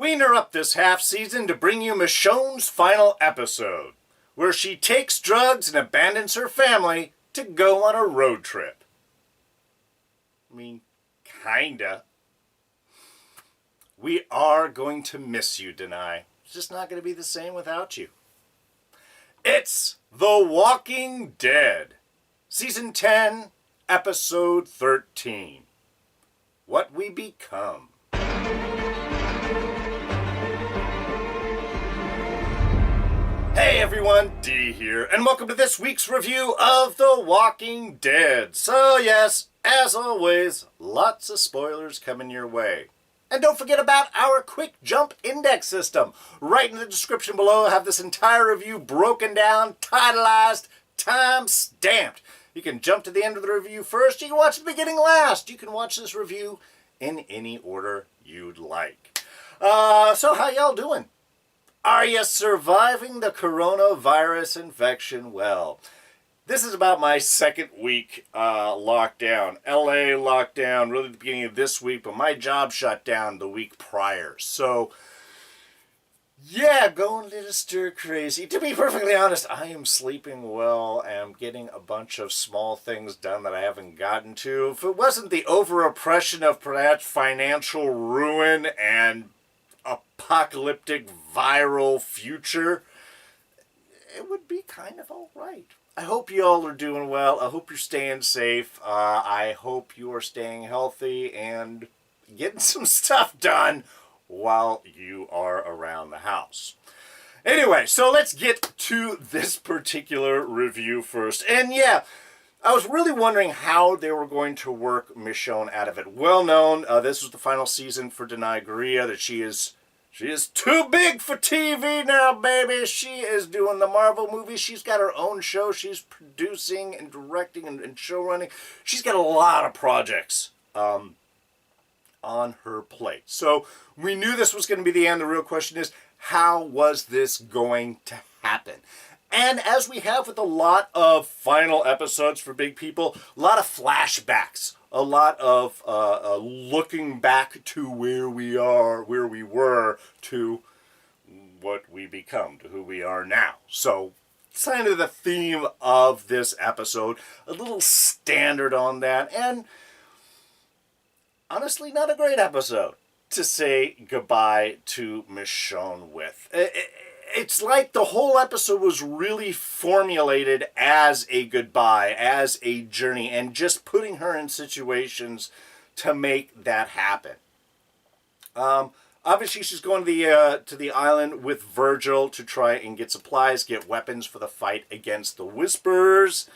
We interrupt this half-season to bring you Michonne's final episode, where she takes drugs and abandons her family to go on a road trip. I mean, kinda. We are going to miss you, Danai. It's just not going to be the same without you. It's The Walking Dead, Season 10, Episode 13. What We Become. Hey everyone, D here, and welcome to this week's review of The Walking Dead. So yes, as always, lots of spoilers coming your way. And don't forget about our quick jump index system. Right in the description below, I have this entire review broken down, titleized, time-stamped. You can jump to the end of the review first, you can watch the beginning last. You can watch this review in any order you'd like. So how y'all doing? Are you surviving the coronavirus infection well? This is about my second week lockdown. LA lockdown really the beginning of this week, but my job shut down the week prior. So, yeah, going a little stir crazy. To be perfectly honest, I am sleeping well. I'm getting a bunch of small things done that I haven't gotten to. If it wasn't the over-oppression of perhaps financial ruin and apocalyptic viral future, it would be kind of all right. I hope you all are doing well. I hope you're staying safe. I hope you are staying healthy and getting some stuff done while you are around the house. Anyway, so let's get to this particular review first. And yeah, I was really wondering how they were going to work Michonne out of it. Well known, this was the final season for Danai, that she is too big for TV now, baby. She is doing the Marvel movies. She's got her own show. She's producing and directing and show running. She's got a lot of projects on her plate. So we knew this was going to be the end. The real question is, how was this going to happen? And as we have with a lot of final episodes for big people, a lot of flashbacks, a lot of looking back to where we are, where we were, to what we become, to who we are now. So, it's kind of the theme of this episode, a little standard on that, and honestly, not a great episode to say goodbye to Michonne with. It's like the whole episode was really formulated as a goodbye, as a journey, and just putting her in situations to make that happen. Obviously, she's going to the island with Virgil to try and get supplies, get weapons for the fight against the Whisperers.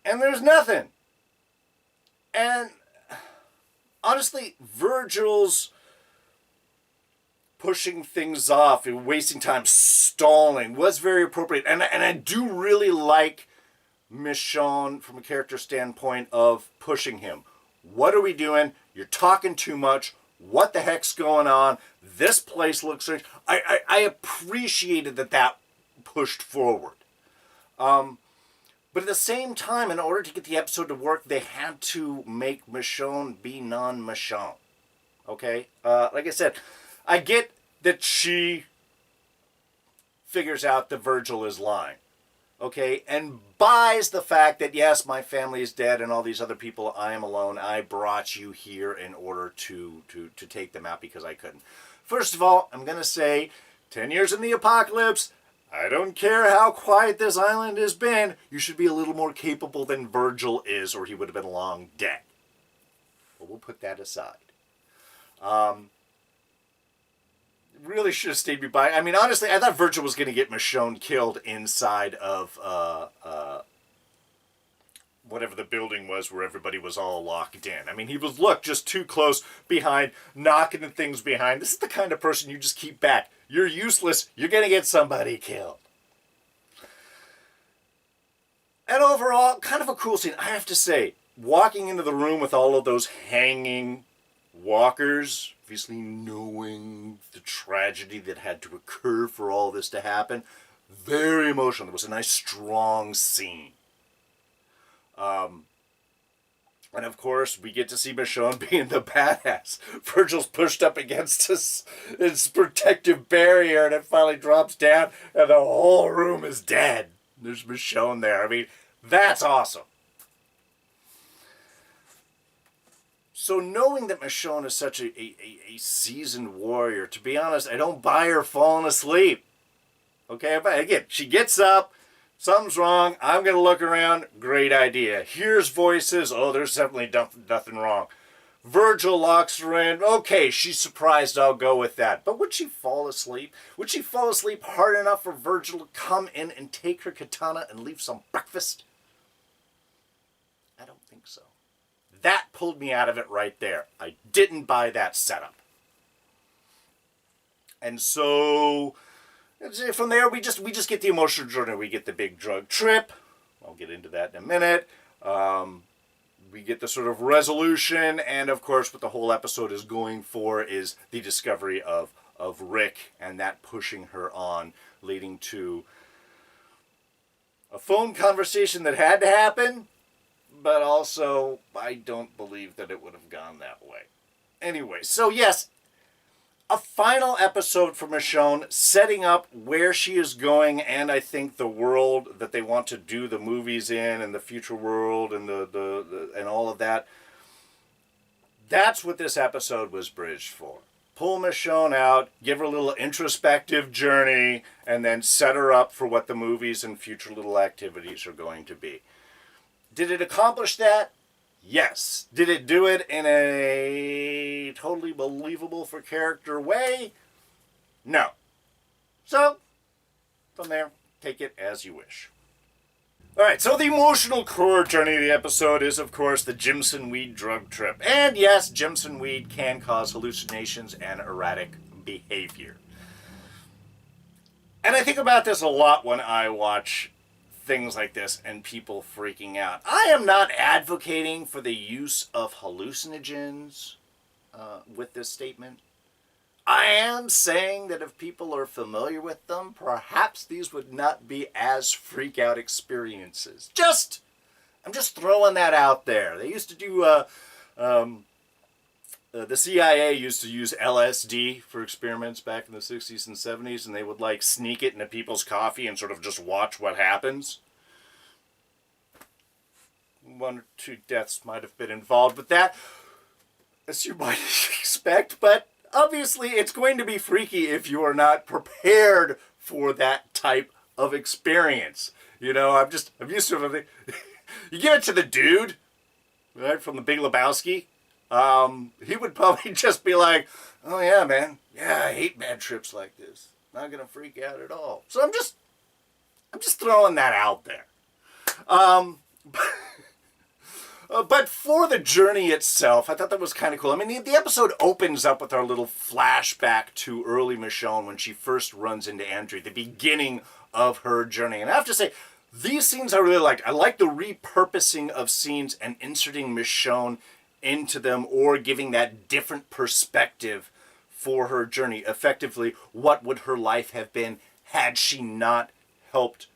And there's nothing. And honestly, Virgil's pushing things off and wasting time, stalling, was very appropriate. And I do really like Michonne from a character standpoint of pushing him. What are we doing? You're talking too much. What the heck's going on? This place looks strange. I appreciated that pushed forward. But at the same time, in order to get the episode to work, they had to make Michonne be non-Michonne. Okay? Like I said, I get that she figures out that Virgil is lying, okay, and buys the fact that, yes, my family is dead and all these other people, I am alone. I brought you here in order to take them out because I couldn't. First of all, I'm going to say, 10 years in the apocalypse, I don't care how quiet this island has been, you should be a little more capable than Virgil is, or he would have been long dead. But we'll put that aside. Really should have stayed by. I mean, honestly, I thought Virgil was going to get Michonne killed inside of whatever the building was where everybody was all locked in. I mean, he was, just too close behind, knocking the things behind. This is the kind of person you just keep back. You're useless. You're going to get somebody killed. And overall, kind of a cool scene. I have to say, walking into the room with all of those hanging walkers, obviously knowing the tragedy that had to occur for all this to happen, very emotional. It was a nice, strong scene. And of course, we get to see Michonne being the badass. Virgil's pushed up against his protective barrier, and it finally drops down, and the whole room is dead. There's Michonne there. I mean, that's awesome. So knowing that Michonne is such a seasoned warrior, to be honest, I don't buy her falling asleep. Okay, but again, she gets up, something's wrong, I'm going to look around, great idea. Hears voices, oh, there's definitely nothing wrong. Virgil locks her in, okay, she's surprised, I'll go with that. But would she fall asleep? Would she fall asleep hard enough for Virgil to come in and take her katana and leave some breakfast? I don't think so. That pulled me out of it right there. I didn't buy that setup. And so from there, we just get the emotional journey. We get the big drug trip. I'll get into that in a minute. We get the sort of resolution, and of course, what the whole episode is going for is the discovery of Rick, and that pushing her on, leading to a phone conversation that had to happen, but also I don't believe that it would have gone that way. Anyway, so yes, a final episode for Michonne, setting up where she is going, and I think the world that they want to do the movies in, and the future world, and the and all of that. That's what this episode was bridged for. Pull Michonne out, give her a little introspective journey, and then set her up for what the movies and future little activities are going to be. Did it accomplish that? Yes. Did it do it in a totally believable for character way? No. So, from there, take it as you wish. Alright, so the emotional core journey of the episode is, of course, the Jimson weed drug trip. And yes, Jimson weed can cause hallucinations and erratic behavior. And I think about this a lot when I watch things like this and people freaking out. I am not advocating for the use of hallucinogens with this statement. I am saying that if people are familiar with them, perhaps these would not be as freak out experiences. I'm just throwing that out there. They used to do, the CIA used to use LSD for experiments back in the 60s and 70s, and they would like sneak it into people's coffee and sort of just watch what happens. 1 or 2 deaths might have been involved with that, as you might expect, but obviously it's going to be freaky if you are not prepared for that type of experience. You know, I'm used to it. You give it to the dude, right, from The Big Lebowski. He would probably just be like, oh yeah, man. Yeah, I hate bad trips like this. Not gonna freak out at all. So I'm just throwing that out there. But for the journey itself, I thought that was kind of cool. I mean, the episode opens up with our little flashback to early Michonne when she first runs into Andrea, the beginning of her journey. And I have to say, these scenes I really liked. I like the repurposing of scenes and inserting Michonne into them, or giving that different perspective for her journey. Effectively, what would her life have been had she not helped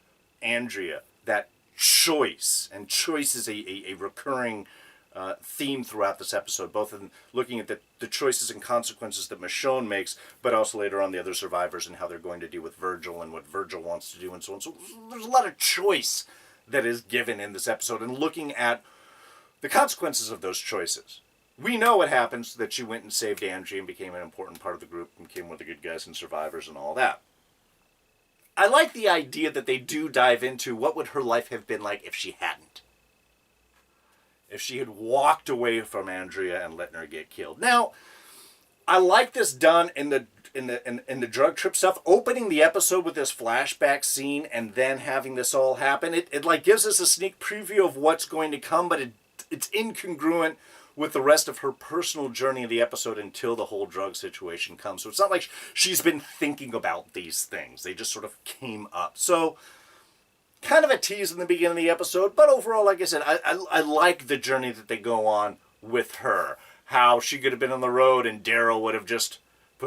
Andrea? That choice, and choice is a recurring theme throughout this episode, both in looking at the choices and consequences that Michonne makes, but also later on the other survivors and how they're going to deal with Virgil and what Virgil wants to do and so on. So there's a lot of choice that is given in this episode, and looking at the consequences of those choices. We know what happens, that she went and saved Andrea and became an important part of the group and became one of the good guys and survivors and all that. I like the idea that they do dive into what would her life have been like if she hadn't. If she had walked away from Andrea and let her get killed. Now, I like this done in the drug trip stuff, opening the episode with this flashback scene and then having this all happen. It like gives us a sneak preview of what's going to come, but it's incongruent with the rest of her personal journey of the episode until the whole drug situation comes. So it's not like she's been thinking about these things. They just sort of came up. So kind of a tease in the beginning of the episode, but overall, like I said, I like the journey that they go on with her. How she could have been on the road and Daryl would have just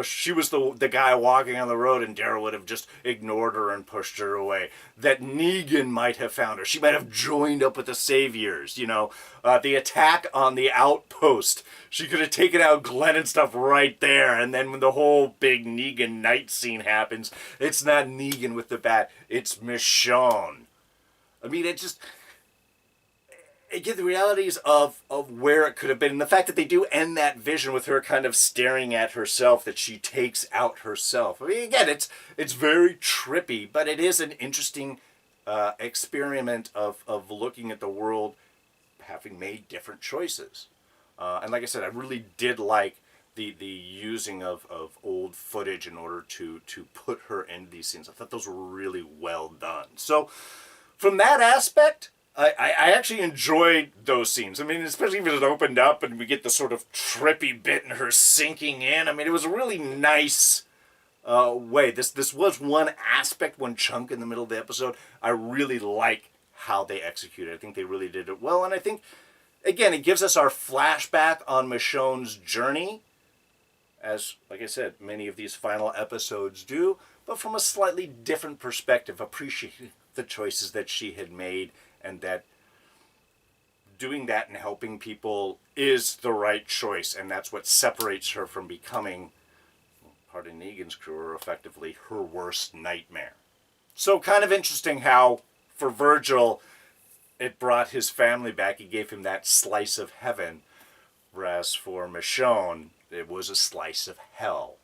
She was the guy walking on the road, and Daryl would have just ignored her and pushed her away. That Negan might have found her. She might have joined up with the Saviors, you know. The attack on the outpost. She could have taken out Glenn and stuff right there. And then when the whole big Negan night scene happens, it's not Negan with the bat. It's Michonne. I mean, it just... Again, the realities of where it could have been, and the fact that they do end that vision with her kind of staring at herself, that she takes out herself. I mean, again, it's very trippy, but it is an interesting experiment of looking at the world having made different choices. And like I said, I really did like the using of old footage in order to put her into these scenes. I thought those were really well done. So from that aspect, I actually enjoyed those scenes. I mean, especially if it opened up and we get the sort of trippy bit and her sinking in. I mean, it was a really nice way. This was one aspect, one chunk in the middle of the episode. I really like how they executed. I think they really did it well. And I think, again, it gives us our flashback on Michonne's journey, as, like I said, many of these final episodes do, but from a slightly different perspective, appreciating the choices that she had made, and that doing that and helping people is the right choice, and that's what separates her from becoming, part of Negan's crew, or effectively her worst nightmare. So kind of interesting how, for Virgil, it brought his family back. He gave him that slice of heaven, whereas for Michonne, it was a slice of hell.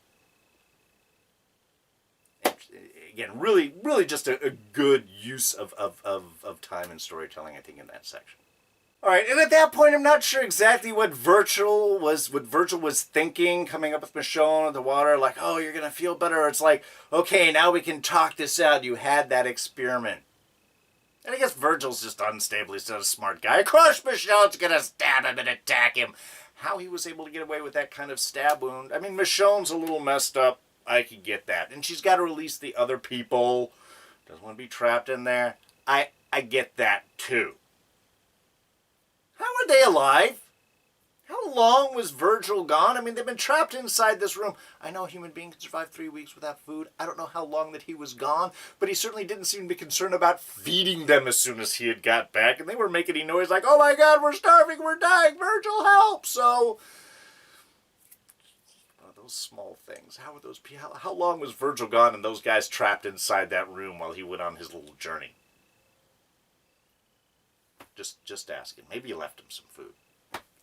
Again, really just a good use of time and storytelling, I think, in that section. All right, and at that point, I'm not sure exactly what Virgil was thinking, coming up with Michonne in the water, like, oh, you're going to feel better. It's like, okay, now we can talk this out. You had that experiment. And I guess Virgil's just unstable. He's not a smart guy. Of course, Michonne's going to stab him and attack him. How he was able to get away with that kind of stab wound. I mean, Michonne's a little messed up. I could get that. And she's got to release the other people. Doesn't want to be trapped in there. I get that too. How are they alive? How long was Virgil gone? I mean, they've been trapped inside this room. I know a human being can survive 3 weeks without food. I don't know how long that he was gone, but he certainly didn't seem to be concerned about feeding them as soon as he had got back. And they were making a noise like, oh my God, we're starving, we're dying, Virgil, help! So, those small things. How long was Virgil gone and those guys trapped inside that room while he went on his little journey? Just asking. Maybe you left him some food.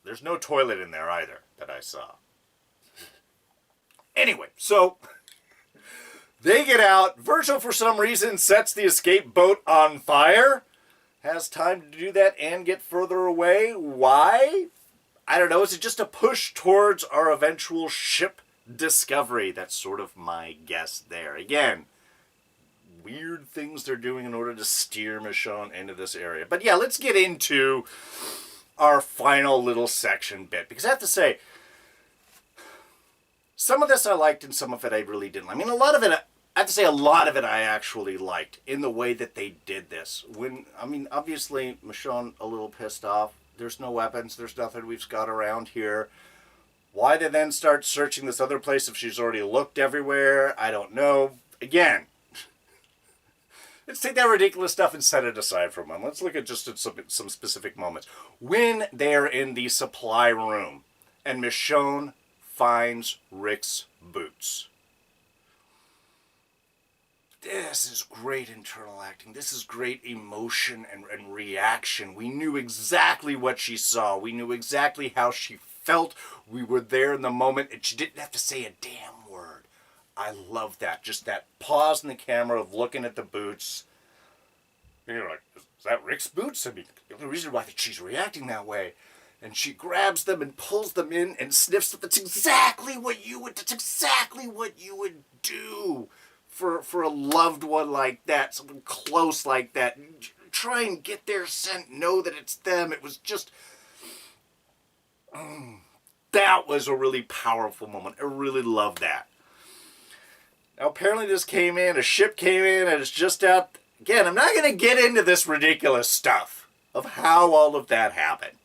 There's no toilet in there either that I saw. Anyway, so they get out. Virgil, for some reason, sets the escape boat on fire. Has time to do that and get further away. Why? I don't know. Is it just a push towards our eventual ship discovery? That's sort of my guess there. Again, weird things they're doing in order to steer Michonne into this area. But yeah, let's get into our final little section bit. Because I have to say, some of this I liked and some of it I really didn't. I mean, a lot of it I actually liked in the way that they did this. Obviously, Michonne a little pissed off. There's no weapons. There's nothing we've got around here. Why they then start searching this other place if she's already looked everywhere, I don't know. Again, let's take that ridiculous stuff and set it aside for a moment. Let's look at just some specific moments. When they're in the supply room and Michonne finds Rick's boots. This is great internal acting. This is great emotion and reaction. We knew exactly what she saw. We knew exactly how she felt. We were there in the moment, and she didn't have to say a damn word. I love that. Just that pause in the camera of looking at the boots. You're like, is that Rick's boots? I mean, the only reason why she's reacting that way. And she grabs them and pulls them in and sniffs them. That's exactly what you would do for a loved one like that, someone close like that. Try and get their scent, know that it's them. It was just... that was a really powerful moment. I really love that. Now, apparently this came in, a ship came in, and it's just out... Again, I'm not going to get into this ridiculous stuff of how all of that happened.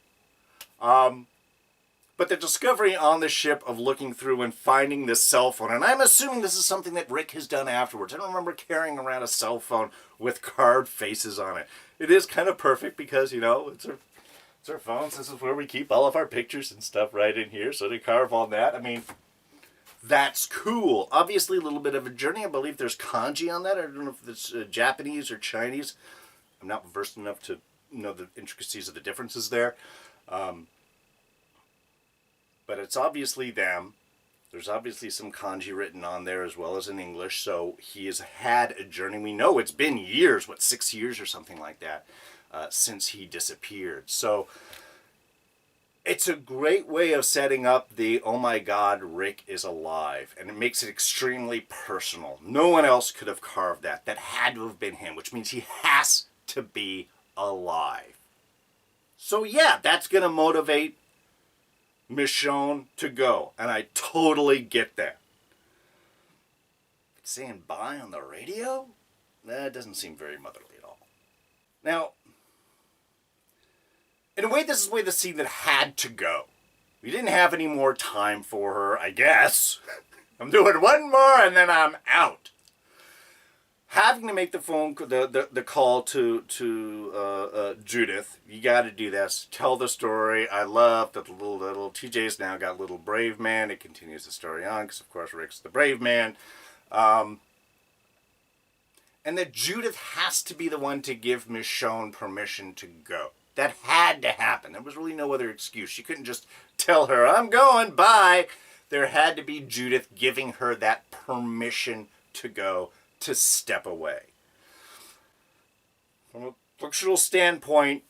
But But the discovery on the ship of looking through and finding this cell phone, and I'm assuming this is something that Rick has done afterwards. I don't remember carrying around a cell phone with carved faces on it. It is kind of perfect because, you know, it's our phones. This is where we keep all of our pictures and stuff right in here. So to carve on that, I mean, that's cool. Obviously a little bit of a journey. I believe there's kanji on that. I don't know if it's Japanese or Chinese. I'm not versed enough to know the intricacies of the differences there. But it's obviously them. There's obviously some kanji written on there as well as in English. So he has had a journey. We know it's been years, 6 years or something like that, since he disappeared. So it's a great way of setting up the, oh my God, Rick is alive. And it makes it extremely personal. No one else could have carved that. That had to have been him, which means he has to be alive. So yeah, that's going to motivate Michonne to go. And I totally get that. But saying bye on the radio? That doesn't seem very motherly at all. Now, in a way, this is the way the scene that had to go. We didn't have any more time for her, I guess. I'm doing one more and then I'm out. Having to make the call to Judith. You got to do this. Tell the story. I love that the little TJ's now got little brave man. It continues the story on because of course Rick's the brave man. And that Judith has to be the one to give Michonne permission to go. That had to happen. There was really no other excuse. She couldn't just tell her, I'm going, bye. There had to be Judith giving her that permission to go, to step away. From a fictional standpoint,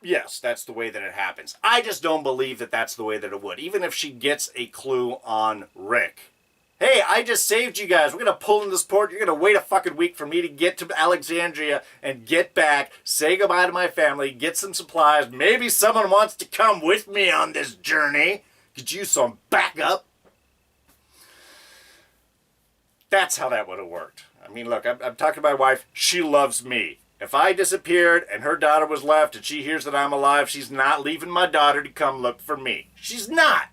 yes, that's the way that it happens. I just don't believe that that's the way that it would. Even if she gets a clue on Rick. Hey, I just saved you guys. We're going to pull in this port. You're going to wait a fucking week for me to get to Alexandria and get back, say goodbye to my family, get some supplies. Maybe someone wants to come with me on this journey. Could use some backup. That's how that would have worked. I mean, look, I'm talking to my wife. She loves me. If I disappeared and her daughter was left and she hears that I'm alive, she's not leaving my daughter to come look for me. She's not.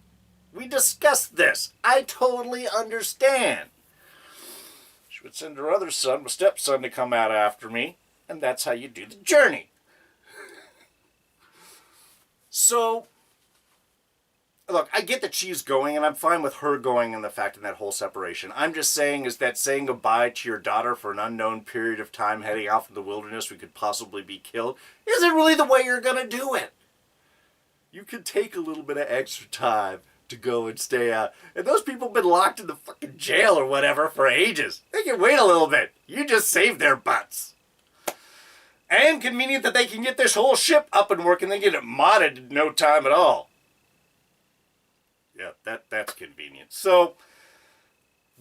We discussed this. I totally understand. She would send her other son, my stepson, to come out after me, and that's how you do the journey. So, look, I get that she's going, and I'm fine with her going and the fact of that whole separation. I'm just saying is that saying goodbye to your daughter for an unknown period of time heading off in the wilderness we could possibly be killed isn't really the way you're going to do it. You could take a little bit of extra time to go and stay out. And those people have been locked in the fucking jail or whatever for ages. They can wait a little bit. You just saved their butts. And convenient that they can get this whole ship up and working. They get it modded in no time at all. Yeah, that's convenient. So,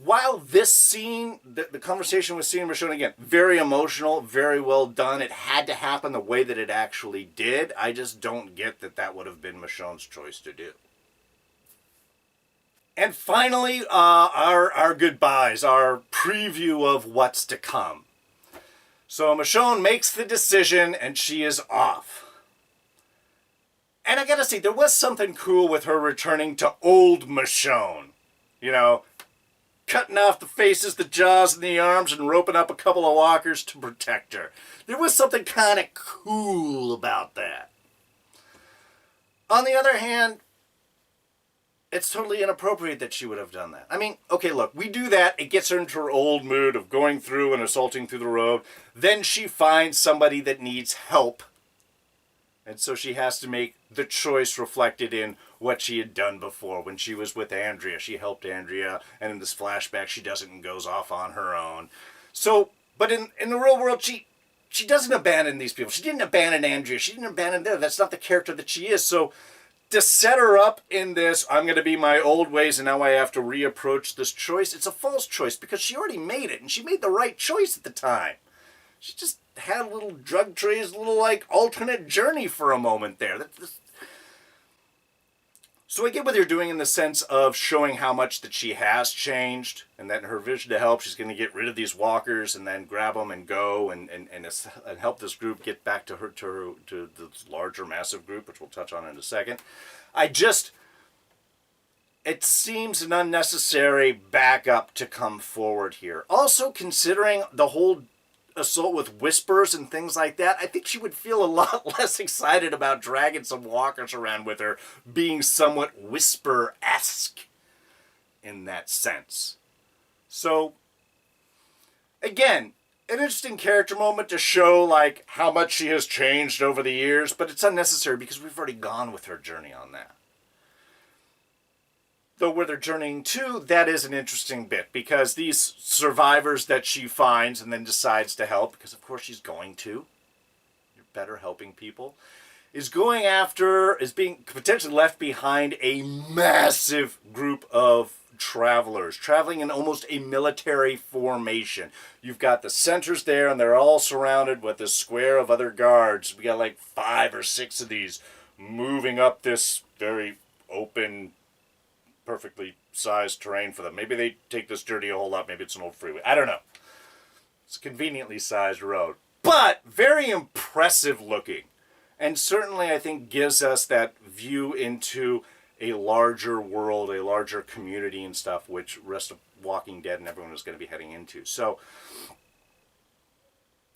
while this scene, the conversation with seeing Michonne again, very emotional, very well done. It had to happen the way that it actually did. I just don't get that that would have been Michonne's choice to do. And finally, our goodbyes, our preview of what's to come. So Michonne makes the decision and she is off. And I gotta say, there was something cool with her returning to old Michonne. You know, cutting off the faces, the jaws, and the arms and roping up a couple of walkers to protect her. There was something kind of cool about that. On the other hand, it's totally inappropriate that she would have done that. I mean, okay, look, we do that. It gets her into her old mood of going through and assaulting through the road. Then she finds somebody that needs help. And so she has to make the choice reflected in what she had done before. When she was with Andrea, she helped Andrea. And in this flashback, she doesn't and goes off on her own. So, but in the real world, she doesn't abandon these people. She didn't abandon Andrea. She didn't abandon them. That's not the character that she is. So, to set her up in this, I'm going to be my old ways and now I have to reapproach this choice, it's a false choice because she already made it and she made the right choice at the time. She just had a little drug trade, a little like alternate journey for a moment there. So I get what they're doing in the sense of showing how much that she has changed, and that in her vision to help, she's going to get rid of these walkers and then grab them and go and help this group get back to this larger, massive group, which we'll touch on in a second. It seems an unnecessary backup to come forward here. Also, considering the whole assault with whispers and things like that, I think she would feel a lot less excited about dragging some walkers around with her, being somewhat whisper-esque in that sense. So, again, an interesting character moment to show like how much she has changed over the years, but it's unnecessary because we've already gone with her journey on that. Though where they're journeying to, that is an interesting bit, because these survivors that she finds and then decides to help, because of course she's going to, you're better helping people, is being potentially left behind a massive group of travelers, traveling in almost a military formation. You've got the centers there, and they're all surrounded with this square of other guards. We got like 5 or 6 of these moving up this very open, perfectly sized terrain for them. Maybe they take this journey a whole lot. Maybe it's an old freeway. I don't know. It's a conveniently sized road, but very impressive looking, and certainly I think gives us that view into a larger world, a larger community and stuff, which rest of Walking Dead and everyone is going to be heading into. So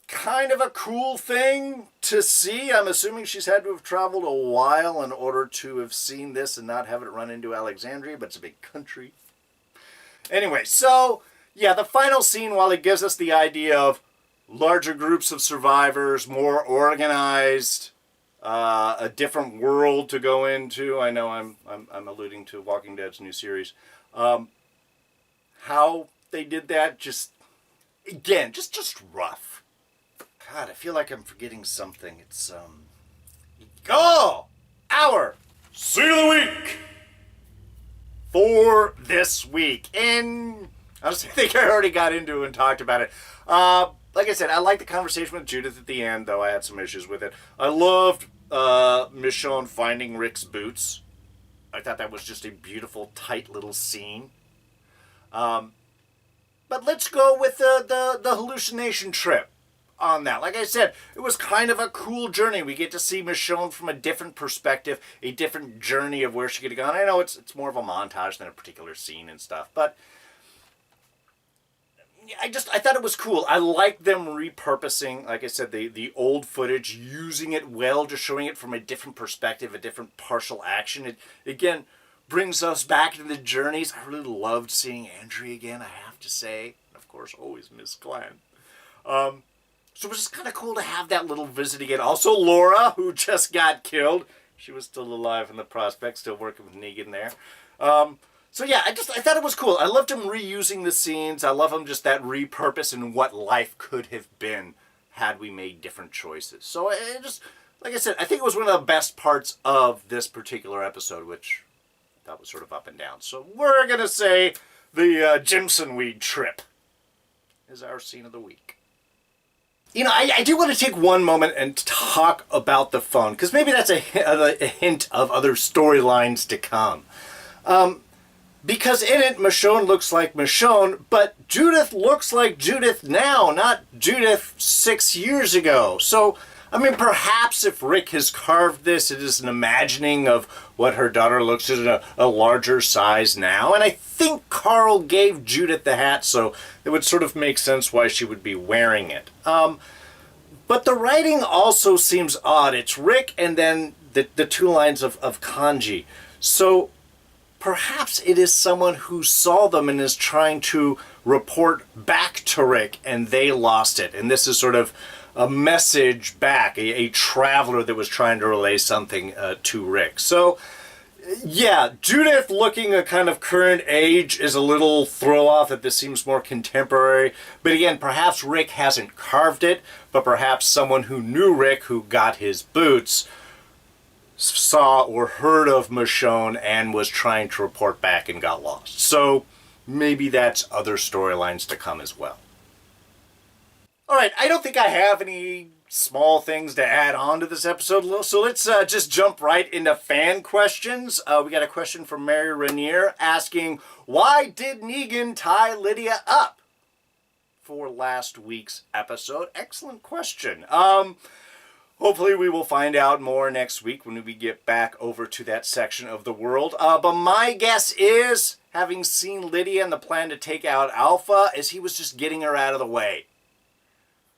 kind of a cool thing to see. I'm assuming she's had to have traveled a while in order to have seen this and not have it run into Alexandria, but it's a big country. Anyway, so yeah, the final scene, while it gives us the idea of larger groups of survivors, more organized, a different world to go into. I know I'm alluding to Walking Dead's new series. How they did that, just rough. God, I feel like I'm forgetting something. It's, our Scene of the Week for this week. And I think I already got into it and talked about it. Like I said, I liked the conversation with Judith at the end, though I had some issues with it. I loved Michonne finding Rick's boots. I thought that was just a beautiful, tight little scene. But let's go with the hallucination trip on that. Like I said, it was kind of a cool journey. We get to see Michonne from a different perspective, a different journey of where she could have gone. I know it's more of a montage than a particular scene and stuff, but I thought it was cool. I like them repurposing, like I said, the old footage, using it well, just showing it from a different perspective, a different partial action. It, again, brings us back into the journeys. I really loved seeing Andrea again, I have to say. Of course, always Miss Glenn. So it was just kind of cool to have that little visit again. Also, Laura, who just got killed. She was still alive in the prospect, still working with Negan there. So yeah, I thought it was cool. I loved him reusing the scenes. I love him just that repurpose and what life could have been had we made different choices. So it just, like I said, I think it was one of the best parts of this particular episode, which I thought was sort of up and down. So we're going to say the Jimson Weed trip is our scene of the week. You know, I do want to take one moment and talk about the phone, because maybe that's a hint of other storylines to come. Because in it, Michonne looks like Michonne, but Judith looks like Judith now, not Judith 6 years ago. So, I mean, perhaps if Rick has carved this, it is an imagining of what her daughter looks at a larger size now. And I think Carl gave Judith the hat, so it would sort of make sense why she would be wearing it. But the writing also seems odd. It's Rick and then the 2 lines of kanji. So perhaps it is someone who saw them and is trying to report back to Rick, and they lost it. And this is sort of a message back, a traveler that was trying to relay something to Rick. So, yeah, Judith looking a kind of current age is a little throw-off that this seems more contemporary. But again, perhaps Rick hasn't carved it, but perhaps someone who knew Rick, who got his boots, saw or heard of Michonne and was trying to report back and got lost. So maybe that's other storylines to come as well. Alright, I don't think I have any small things to add on to this episode. So let's just jump right into fan questions. We got a question from Mary Rainier asking, why did Negan tie Lydia up for last week's episode? Excellent question. Hopefully we will find out more next week when we get back over to that section of the world. But my guess is, having seen Lydia and the plan to take out Alpha, is he was just getting her out of the way.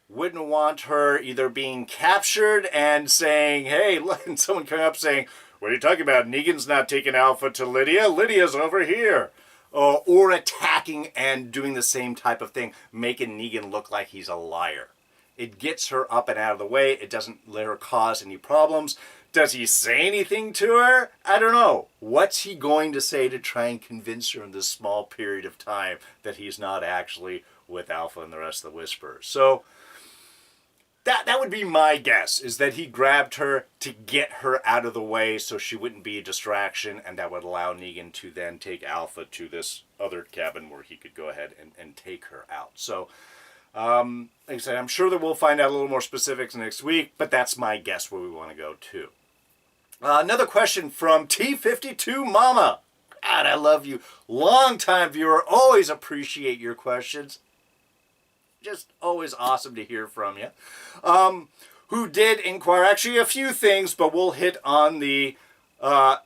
Wouldn't want her either being captured and saying, hey, look, and someone coming up saying, what are you talking about? Negan's not taking Alpha to Lydia. Lydia's over here. Or attacking and doing the same type of thing, making Negan look like he's a liar. It gets her up and out of the way. It doesn't let her cause any problems. Does he say anything to her? I don't know. What's he going to say to try and convince her in this small period of time that he's not actually with Alpha and the rest of the Whisperers? So that would be my guess, is that he grabbed her to get her out of the way so she wouldn't be a distraction, and that would allow Negan to then take Alpha to this other cabin where he could go ahead and take her out. So, like I said, I'm sure that we'll find out a little more specifics next week, but that's my guess where we want to go to. Another question from T52 Mama. God, I love you. Long-time viewer. Always appreciate your questions. Just always awesome to hear from you. Who did inquire, actually a few things, but we'll hit on the,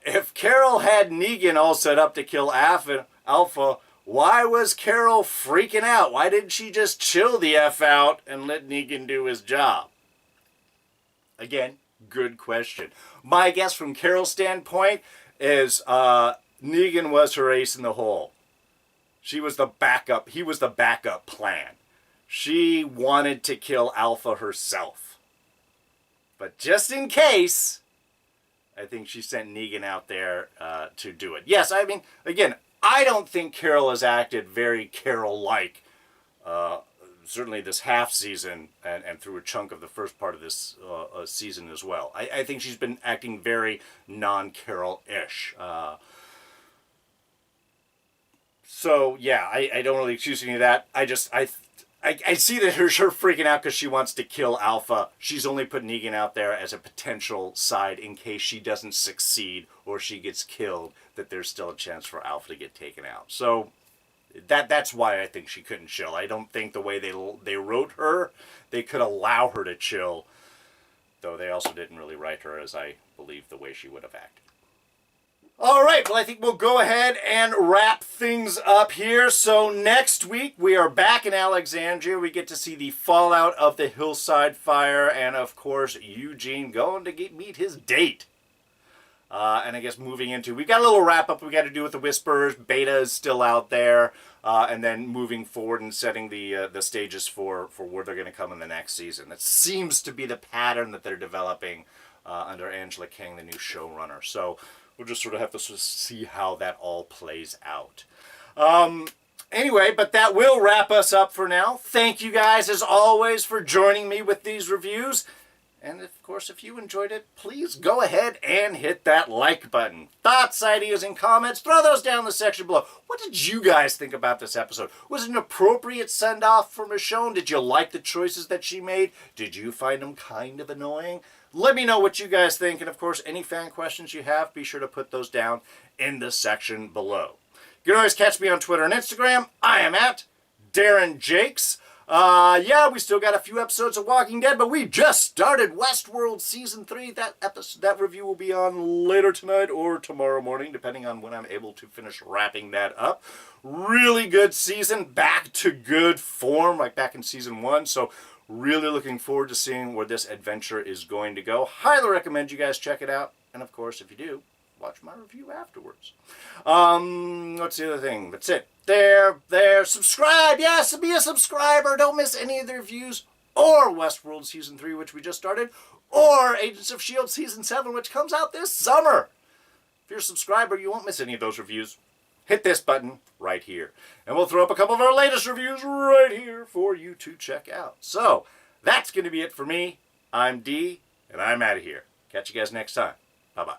if Carol had Negan all set up to kill Alpha, why was Carol freaking out? Why didn't she just chill the F out and let Negan do his job? Again, good question. My guess from Carol's standpoint is Negan was her ace in the hole. She was the backup. He was the backup plan. She wanted to kill Alpha herself. But just in case, I think she sent Negan out there to do it. Yes, I mean, again, I don't think Carol has acted very Carol-like, certainly this half season and through a chunk of the first part of this season as well. I think she's been acting very non-Carol-ish. So, yeah, I don't really excuse any of that. I see that her freaking out because she wants to kill Alpha. She's only put Negan out there as a potential side in case she doesn't succeed or she gets killed, that there's still a chance for Alpha to get taken out. So that's why I think she couldn't chill. I don't think the way they wrote her, they could allow her to chill, though they also didn't really write her as I believe the way she would have acted. All right, well, I think we'll go ahead and wrap things up here. So next week, we are back in Alexandria. We get to see the fallout of the Hillside Fire and, of course, Eugene going to meet his date. And I guess moving into, we got a little wrap-up we got to do with the Whisperers. Beta is still out there. And then moving forward and setting the stages for where they're going to come in the next season. That seems to be the pattern that they're developing under Angela King, the new showrunner. So we'll just sort of have to see how that all plays out. Anyway, but that will wrap us up for now. Thank you guys, as always, for joining me with these reviews. And, of course, if you enjoyed it, please go ahead and hit that like button. Thoughts, ideas, and comments, throw those down in the section below. What did you guys think about this episode? Was it an appropriate send-off for Michonne? Did you like the choices that she made? Did you find them kind of annoying? Let me know what you guys think. And, of course, any fan questions you have, be sure to put those down in the section below. You can always catch me on Twitter and Instagram. I am at Darren Jakes. Yeah, we still got a few episodes of Walking Dead, but we just started Westworld Season 3. That review will be on later tonight or tomorrow morning, depending on when I'm able to finish wrapping that up. Really good season, back to good form, like back in Season 1, so really looking forward to seeing where this adventure is going to go. Highly recommend you guys check it out, and of course, if you do, watch my review afterwards. What's the other thing? That's it. There, subscribe. Yes, be a subscriber. Don't miss any of the reviews, or Westworld Season 3, which we just started, or Agents of S.H.I.E.L.D. Season 7, which comes out this summer. If you're a subscriber, you won't miss any of those reviews. Hit this button right here, and we'll throw up a couple of our latest reviews right here for you to check out. So, that's going to be it for me. I'm D, and I'm out of here. Catch you guys next time. Bye-bye.